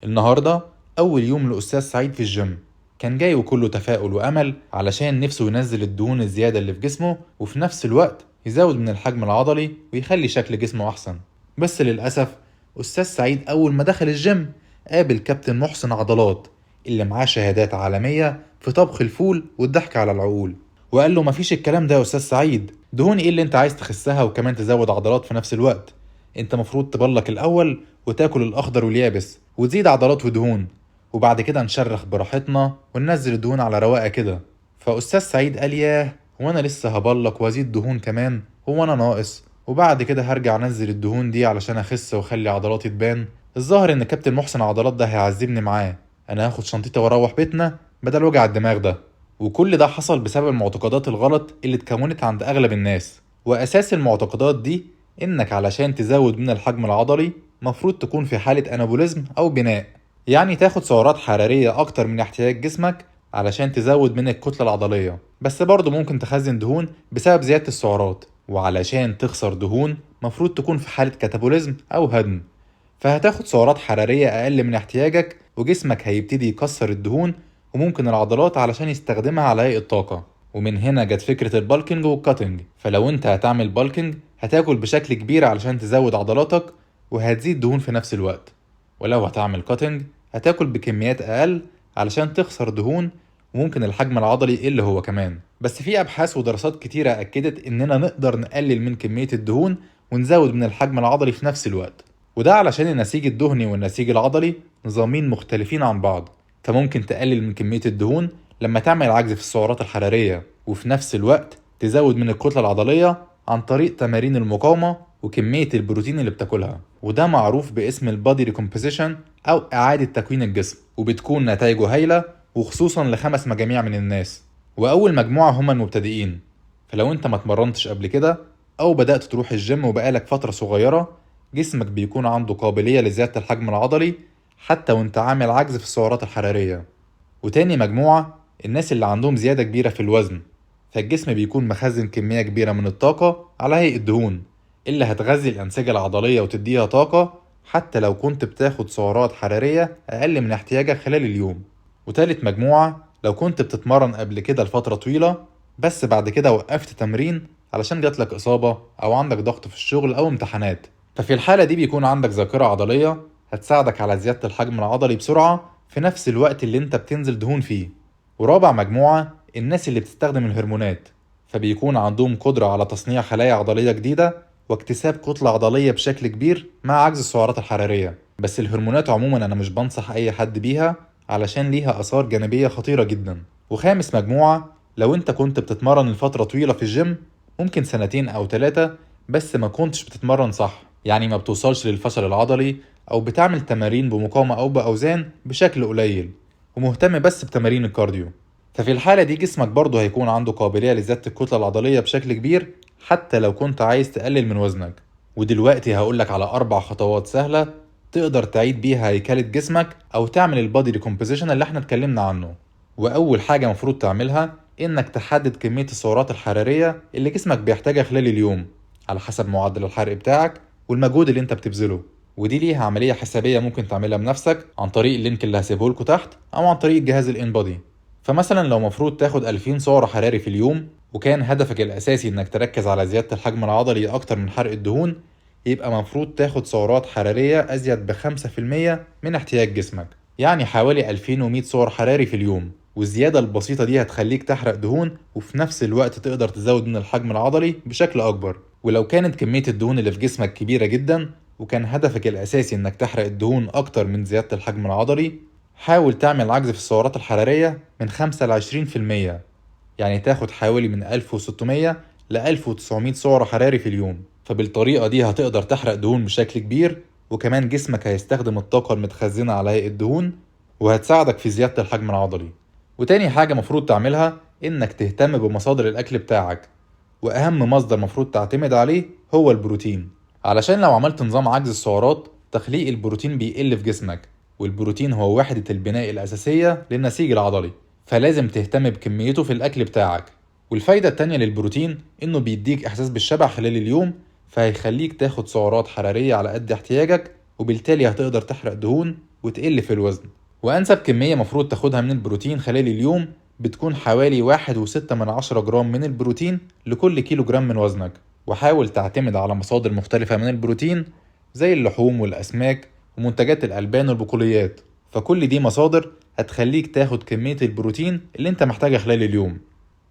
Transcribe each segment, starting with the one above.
النهاردة أول يوم لأستاذ سعيد في الجيم. كان جاي وكله تفاؤل وأمل علشان نفسه ينزل الدهون الزيادة اللي في جسمه وفي نفس الوقت يزود من الحجم العضلي ويخلي شكل جسمه أحسن. بس للأسف أستاذ سعيد أول ما دخل الجيم قابل كابتن محسن عضلات اللي معاه شهادات عالمية في طبخ الفول والضحك على العقول، وقال له مفيش الكلام ده يا أستاذ سعيد، دهون إيه اللي أنت عايز تخسها وكمان تزود عضلات في نفس الوقت؟ أنت مفروض تبلك الأول وتاكل الأخضر واليابس وتزيد عضلات ودهون، وبعد كده نشرخ براحتنا وننزل الدهون على رواقة كده. فأستاذ سعيد قال ياه، هو أنا لسه هبلك وأزيد دهون كمان؟ هو أنا ناقص؟ وبعد كده هرجع أنزل الدهون دي علشان أخس وأخلي عضلاتي تبان؟ الظاهر إن كابتن محسن عضلات ده هيعذبني معاه، أنا هاخد شنطتي وأروح بيتنا بدل وجع الدماغ ده. وكل ده حصل بسبب المعتقدات الغلط اللي اتكونت عند أغلب الناس. وأساس المعتقدات دي إنك علشان تزود من الحجم العضلي مفروض تكون في حالة أنابوليزم أو بناء، يعني تاخد سعرات حرارية أكتر من احتياج جسمك علشان تزود من الكتلة العضلية، بس برضه ممكن تخزن دهون بسبب زيادة السعرات. وعلشان تخسر دهون مفروض تكون في حالة كاتابوليزم أو هضم، فهتاخد سعرات حرارية أقل من احتياجك وجسمك هيبتدي يكسر الدهون وممكن العضلات علشان يستخدمها على هيئة طاقة. ومن هنا جت فكرة البالكينج والكاتنج. فلو انت هتعمل بالكينج هتاكل بشكل كبير علشان تزود عضلاتك وهتزيد دهون في نفس الوقت، ولو هتعمل كاتنج هتاكل بكميات أقل علشان تخسر دهون وممكن الحجم العضلي يقل هو كمان. بس في أبحاث ودراسات كتيرة أكدت إننا نقدر نقلل من كمية الدهون ونزود من الحجم العضلي في نفس الوقت، وده علشان النسيج الدهني والنسيج العضلي نظامين مختلفين عن بعض. فممكن تقلل من كمية الدهون لما تعمل عجز في السعرات الحرارية وفي نفس الوقت تزود من الكتلة العضلية عن طريق تمارين المقاومة وكمية البروتين اللي بتاكلها، وده معروف باسم البادي ريكومبوزيشن أو إعادة تكوين الجسم، وبتكون نتائجه هايلة وخصوصا ل5 مجاميع من الناس. وأول مجموعة هما المبتدئين، فلو أنت ما اتمرنتش قبل كده أو بدأت تروح الجيم وبقالك فترة صغيرة جسمك بيكون عنده قابلية لزيادة الحجم العضلي حتى وانت عامل عجز في السعرات الحرارية. وتاني مجموعة الناس اللي عندهم زيادة كبيرة في الوزن، فالجسم بيكون مخزن كمية كبيرة من الطاقة على هيئة دهون اللي هتغذي الأنسجة العضلية وتديها طاقة حتى لو كنت بتاخد سعرات حرارية أقل من احتياجك خلال اليوم. وتالت مجموعة لو كنت بتتمرن قبل كده لفترة طويلة بس بعد كده وقفت تمرين علشان جاتلك إصابة أو عندك ضغط في الشغل أو امتحانات، ففي الحالة دي بيكون عندك ذاكرة عضلية هتساعدك على زيادة الحجم العضلي بسرعة في نفس الوقت اللي انت بتنزل دهون فيه. ورابع مجموعة الناس اللي بتستخدم الهرمونات، فبيكون عندهم قدرة على تصنيع خلايا عضلية جديدة واكتساب كتلة عضلية بشكل كبير مع عجز السعرات الحرارية. بس الهرمونات عموما أنا مش بنصح أي حد بيها علشان ليها آثار جانبية خطيرة جدا. وخامس مجموعة لو انت كنت بتتمرن لفترة طويلة في الجيم ممكن 2 أو 3 بس ما كنتش بتتمرن صح، يعني ما بتوصلش للفشل العضلي أو بتعمل تمارين بمقاومة أو بأوزان بشكل قليل ومهتم بس بتمارين الكارديو، ففي الحالة دي جسمك برضه هيكون عنده قابلية لزيادة الكتلة العضلية بشكل كبير حتى لو كنت عايز تقلل من وزنك. ودلوقتي هقولك على 4 خطوات سهلة تقدر تعيد بيها هيكلة جسمك أو تعمل البادي ريكومبوزيشن اللي احنا اتكلمنا عنه. وأول حاجة مفروض تعملها إنك تحدد كمية السعرات الحرارية اللي جسمك بيحتاجها خلال اليوم على حسب معدل الحرق بتاعك والمجهود اللي انت بتبذله. ودي ليها عملية حسابية ممكن تعملها بنفسك عن طريق اللينك اللي هسيبه لكم تحت أو عن طريق جهاز الانبادي. فمثلا لو مفروض تاخد 2000 سعر حراري في اليوم وكان هدفك الأساسي إنك تركز على زيادة الحجم العضلي أكتر من حرق الدهون، يبقى مفروض تاخد سعرات حرارية أزيد ب5% من احتياج جسمك، يعني حوالي 2100 سعر حراري في اليوم. والزيادة البسيطة دي هتخليك تحرق دهون وفي نفس الوقت تقدر تزود من الحجم العضلي بشكل أكبر. ولو كانت كمية الدهون اللي في جسمك كبيرة جدا وكان هدفك الأساسي إنك تحرق الدهون أكتر من زيادة الحجم العضلي، حاول تعمل عجز في السعرات الحرارية من 5 ل20%، يعني تاخد حوالي من 1600 ل 1900 سعر حراري في اليوم. فبالطريقة دي هتقدر تحرق دهون بشكل كبير وكمان جسمك هيستخدم الطاقة المتخزنة على هيئة دهون وهتساعدك في زيادة الحجم العضلي. وتاني حاجة مفروض تعملها إنك تهتم بمصادر الأكل بتاعك، وأهم مصدر مفروض تعتمد عليه هو البروتين، علشان لو عملت نظام عجز السعرات تخليق البروتين بيقل في جسمك، والبروتين هو وحدة البناء الأساسية للنسيج العضلي، فلازم تهتم بكميته في الأكل بتاعك. والفايدة التانية للبروتين إنه بيديك إحساس بالشبع خلال اليوم، فهيخليك تاخد سعرات حرارية على قد احتياجك وبالتالي هتقدر تحرق دهون وتقل في الوزن. وأنسب كمية مفروض تاخدها من البروتين خلال اليوم بتكون حوالي 1.6 جرام من البروتين لكل كيلو جرام من وزنك. وحاول تعتمد على مصادر مختلفة من البروتين زي اللحوم والأسماك ومنتجات الألبان والبقوليات، فكل دي مصادر هتخليك تاخد كمية البروتين اللي انت محتاجها خلال اليوم.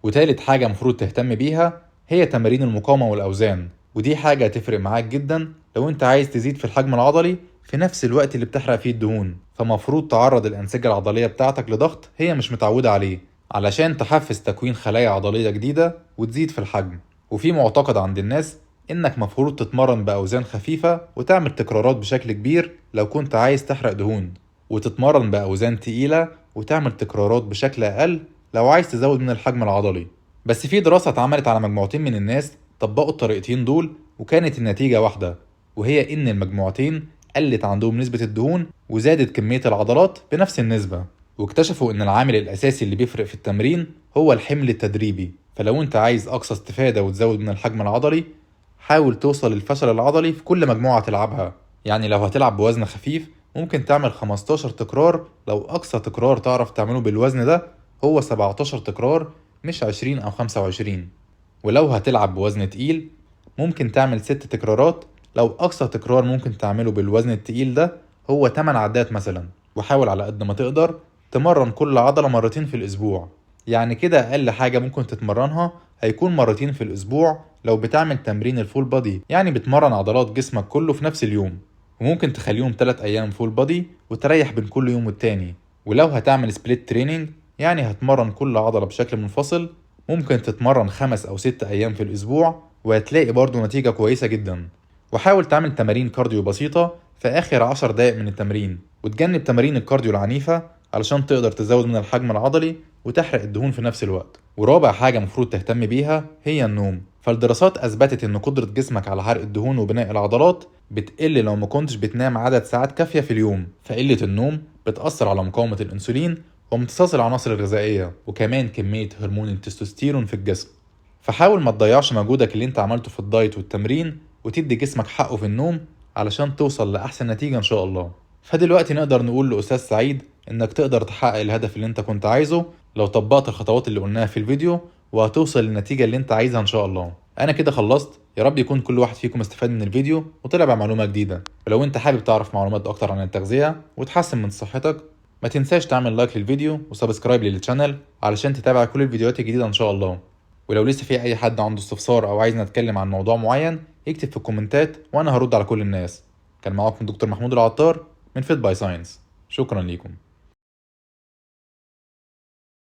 وتالت حاجة مفروض تهتم بيها هي تمارين المقاومة والأوزان، ودي حاجة هتفرق معاك جدا لو انت عايز تزيد في الحجم العضلي في نفس الوقت اللي بتحرق فيه الدهون. فمفروض تعرض الأنسجة العضلية بتاعتك لضغط هي مش متعودة عليه علشان تحفز تكوين خلايا عضلية جديدة وتزيد في الحجم. وفي معتقد عند الناس انك مفروض تتمرن بأوزان خفيفة وتعمل تكرارات بشكل كبير لو كنت عايز تحرق دهون، وتتمرن بأوزان تقيلة وتعمل تكرارات بشكل أقل لو عايز تزود من الحجم العضلي. بس في دراسة اتعملت على مجموعتين من الناس طبقوا الطريقتين دول وكانت النتيجة واحدة، وهي إن المجموعتين قلت عندهم نسبة الدهون وزادت كمية العضلات بنفس النسبة. واكتشفوا إن العامل الأساسي اللي بيفرق في التمرين هو الحمل التدريبي. فلو أنت عايز أقصى استفادة وتزود من الحجم العضلي حاول توصل للفشل العضلي في كل مجموعة تلعبها. يعني لو هتلعب بوزن خفيف ممكن تعمل 15 تكرار لو أقصى تكرار تعرف تعمله بالوزن ده هو 17 تكرار مش 20 أو 25. ولو هتلعب بوزن تقيل ممكن تعمل 6 تكرارات لو أقصى تكرار ممكن تعمله بالوزن التقيل ده هو 8 عدات مثلا. وحاول على قد ما تقدر تمرن كل عضلة مرتين في الأسبوع، يعني كده أقل حاجة ممكن تتمرنها هيكون مرتين في الأسبوع لو بتعمل تمرين الفول بادي، يعني بتمرن عضلات جسمك كله في نفس اليوم. وممكن تخليهم 3 أيام فول بادي وتريح بين كل يوم والتاني. ولو هتعمل سبليت تريننج يعني هتمرن كل عضلة بشكل منفصل ممكن تتمرن 5 أو 6 أيام في الأسبوع وهتلاقي برضو نتيجة كويسة جدا. وحاول تعمل تمارين كارديو بسيطة في آخر 10 دقايق من التمرين، وتجنب تمارين الكارديو العنيفة علشان تقدر تزود من الحجم العضلي وتحرق الدهون في نفس الوقت. ورابع حاجة مفروض تهتم بيها هي النوم. فالدراسات أثبتت إن قدرة جسمك على حرق الدهون وبناء العضلات بتقل لو ما كنتش بتنام عدد ساعات كافية في اليوم. فقلة النوم بتأثر على مقاومة الأنسولين وامتصاص العناصر الغذائية وكمان كمية هرمون التستوستيرون في الجسم. فحاول ما تضيعش مجهودك اللي انت عملته في الدايت والتمرين وتدي جسمك حقه في النوم علشان توصل لأحسن نتيجة إن شاء الله. فدلوقتي نقدر نقول لأستاذ سعيد إنك تقدر تحقق الهدف اللي انت كنت عايزه لو طبقت الخطوات اللي قلناها في الفيديو، وهتوصل للنتيجة اللي انت عايزها إن شاء الله. أنا كده خلصت، يا رب يكون كل واحد فيكم استفاد من الفيديو وطلع بمعلومة جديدة. ولو انت حابب تعرف معلومات أكتر عن التغذية وتحسن من صحتك ما تنساش تعمل لايك للفيديو وسبسكرايب للشانل علشان تتابع كل الفيديوهات الجديدة إن شاء الله. ولو لسه في أي حد عنده استفسار أو عايزنا نتكلم عن موضوع معين يكتب في الكومنتات وأنا هرد على كل الناس. كان معاكم دكتور محمود العطار من فيت باي ساينس. شكرا ليكم.